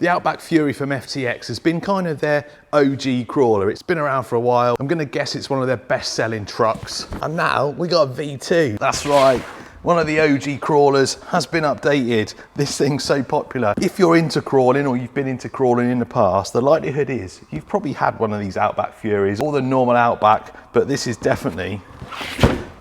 The Outback Fury from FTX has been kind of their OG crawler. It's been around for a while. I'm gonna guess it's one of their best selling trucks. And now we got a V2. That's right. One of the OG crawlers has been updated. This thing's so popular. If you're into crawling or you've been into crawling in the past, the likelihood is you've probably had one of these Outback Furies or the normal Outback, but this is definitely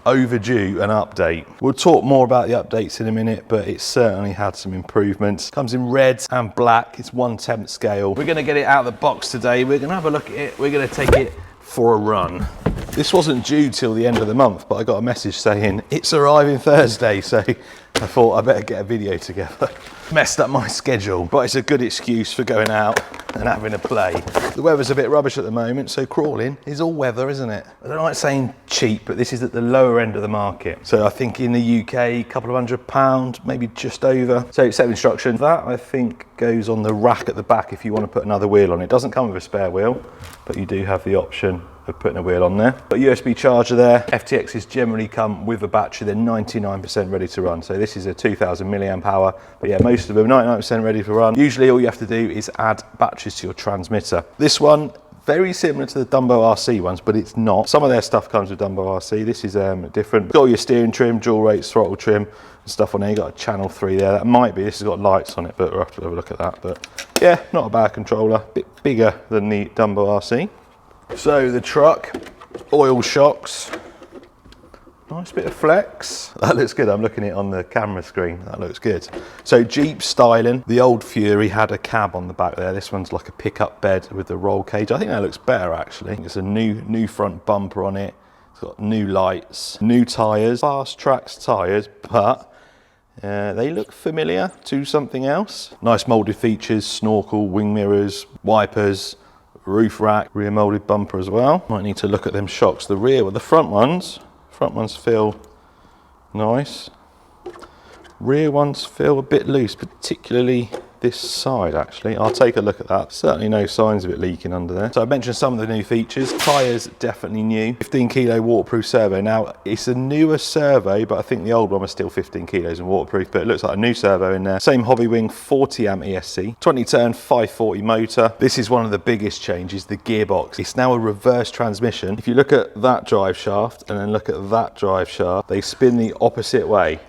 overdue an update. We'll talk more about the updates in a minute, but it's certainly had some improvements. Comes in red and black. It's 1/10 scale. We're gonna get it out of the box today. We're gonna have a look at it. We're gonna take it for a run. This wasn't due till the end of the month, but I got a message saying it's arriving Thursday, so I thought I better get a video together. Messed up my schedule, but it's a good excuse for going out and having a play. The weather's a bit rubbish at the moment, so crawling is all weather, isn't it? I don't like saying cheap, but this is at the lower end of the market. So I think in the UK, a couple of £100, maybe just over. So set of instruction. That I think goes on the rack at the back if you want to put another wheel on. It doesn't come with a spare wheel, but you do have the option of putting a wheel on there. Got USB charger there. FTXs generally come with a battery. They're 99% ready to run. So this is a 2000 milliamp hour, but yeah, most of them 99% ready to run. Usually all you have to do is add batteries to your transmitter. This one, very similar to the Dumbo RC ones, but it's not. Some of their stuff comes with Dumbo RC. This is different. Got all your steering trim, dual rates, throttle trim, and stuff on there. You got a channel 3 there. That might be, this has got lights on it, but we'll have to have a look at that. But yeah, not a bad controller. Bit bigger than the Dumbo RC. So the truck, oil shocks, nice bit of flex. That looks good. I'm looking at it on the camera screen. That looks good. So Jeep styling. The old Fury had a cab on the back there. This one's like a pickup bed with the roll cage. I think that looks better actually. It's a new front bumper on it. It's got new lights, new tyres, Fast Tracks tyres, but they look familiar to something else. Nice moulded features, snorkel, wing mirrors, wipers, roof rack, rear moulded bumper as well. Might need to look at them shocks. The rear, well, the front ones feel nice. Rear ones feel a bit loose, particularly this side actually. I'll take a look at that. Certainly no signs of it leaking under there. So I mentioned some of the new features. Tyres definitely new. 15 kilo waterproof servo. Now it's a newer servo, but I think the old one was still 15 kilos and waterproof, but it looks like a new servo in there. Same Hobby Wing 40 amp ESC, 20 turn 540 motor. This is one of the biggest changes, the gearbox. It's now a reverse transmission. If you look at that drive shaft and then look at that drive shaft, they spin the opposite way.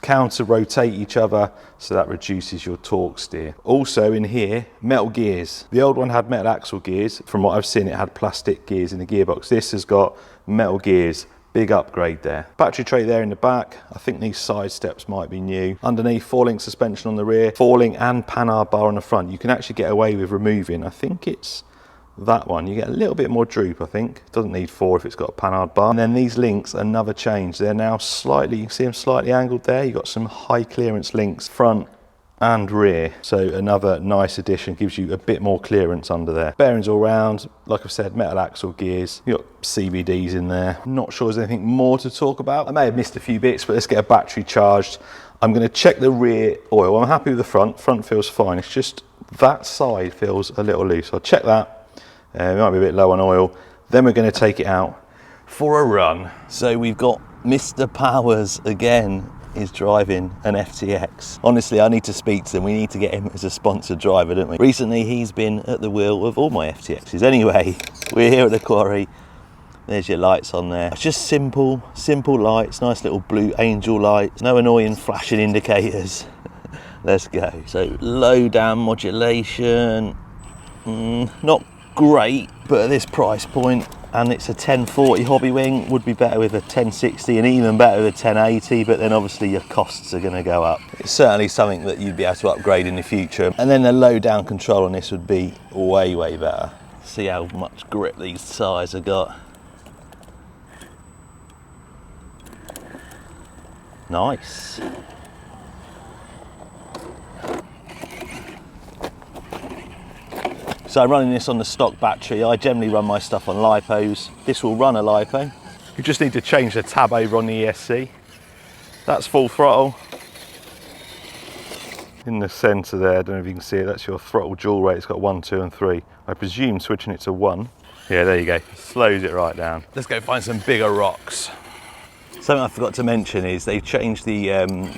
Counter rotate each other, so that reduces your torque steer. Also in here, metal gears. The old one had metal axle gears. From what I've seen, it had plastic gears in the gearbox. This has got metal gears. Big upgrade there. Battery tray there in the back. I think these side steps might be new. Underneath, 4-link suspension on the rear, 4-link and panhard bar on the front. You can actually get away with removing, I think it's that one. You get a little bit more droop, I think. Doesn't need 4 if it's got a panhard bar. And then these links, another change. They're now slightly, you can see them slightly angled there. You've got some high clearance links, front and rear. So another nice addition, gives you a bit more clearance under there. Bearings all round, like I've said, metal axle gears. You've got CVDs in there. Not sure there's anything more to talk about. I may have missed a few bits, but let's get a battery charged. I'm gonna check the rear oil. I'm happy with the front. Front feels fine. It's just that side feels a little loose. I'll check that. It might be a bit low on oil. Then we're going to take it out for a run. So we've got Mr. Powers again is driving an FTX. Honestly, I need to speak to him. We need to get him as a sponsored driver, don't we? Recently, he's been at the wheel of all my FTXs. Anyway, we're here at the quarry. There's your lights on there. It's just simple lights. Nice little blue angel lights. No annoying flashing indicators. Let's go. So low down modulation. Not great, but at this price point, and it's a 1040 Hobby Wing, would be better with a 1060 and even better with a 1080, but then obviously your costs are going to go up. It's certainly something that you'd be able to upgrade in the future, and then the low down control on this would be way better. See how much grip these tyres have got. Nice. So I'm running this on the stock battery. I generally run my stuff on lipos. This will run a lipo. You just need to change the tab over on the ESC. That's full throttle. In the centre there, I don't know if you can see it, that's your throttle dual rate. It's got 1, 2 and 3. I presume switching it to 1. Yeah, there you go. Slows it right down. Let's go find some bigger rocks. Something I forgot to mention is they've changed the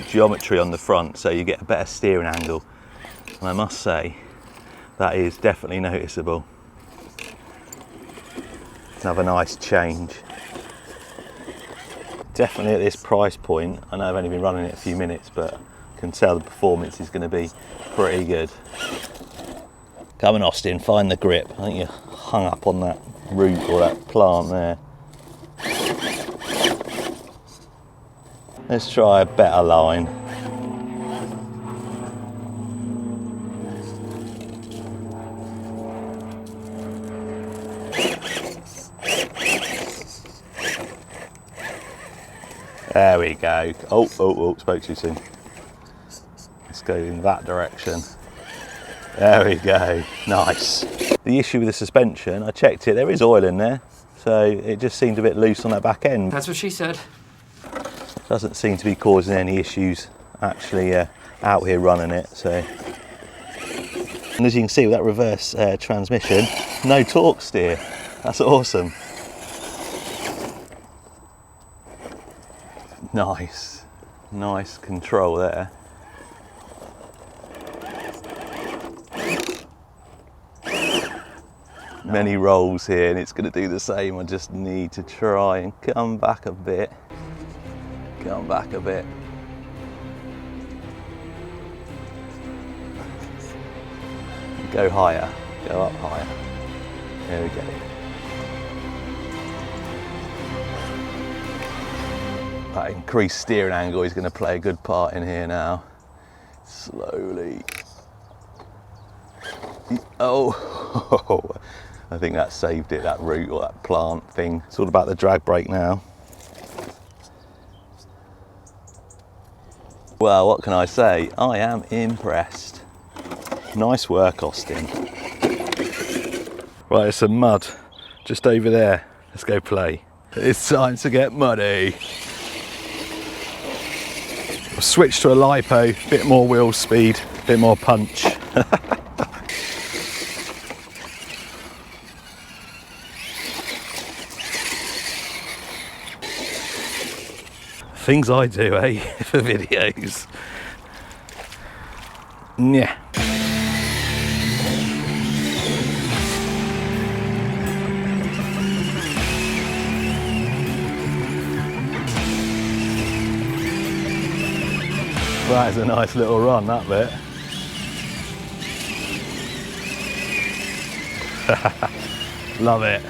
geometry on the front, so you get a better steering angle. And I must say, that is definitely noticeable. Another nice change. Definitely at this price point, I know I've only been running it a few minutes, but I can tell the performance is going to be pretty good. Come on, Austin, find the grip. I think you're hung up on that root or that plant there. Let's try a better line. There we go. Oh, spoke too soon. Let's go in that direction. There we go, nice. The issue with the suspension, I checked it, there is oil in there, so it just seemed a bit loose on that back end. That's what she said. Doesn't seem to be causing any issues actually out here running it, so. And as you can see with that reverse transmission, no torque steer. That's awesome. Nice control there. Many rolls here and it's going to do the same. I just need to try and come back a bit. Go higher, go up higher. There we go. That increased steering angle is going to play a good part in here now. Slowly. Oh, I think that saved it, that root or that plant thing. It's all about the drag brake now. Well, what can I say? I am impressed. Nice work, Austin. Right, there's some mud just over there. Let's go play. It's time to get muddy. I'll switch to a lipo, bit more wheel speed, bit more punch. Things I do, eh, for videos. Yeah. That is a nice little run, that bit. Love it.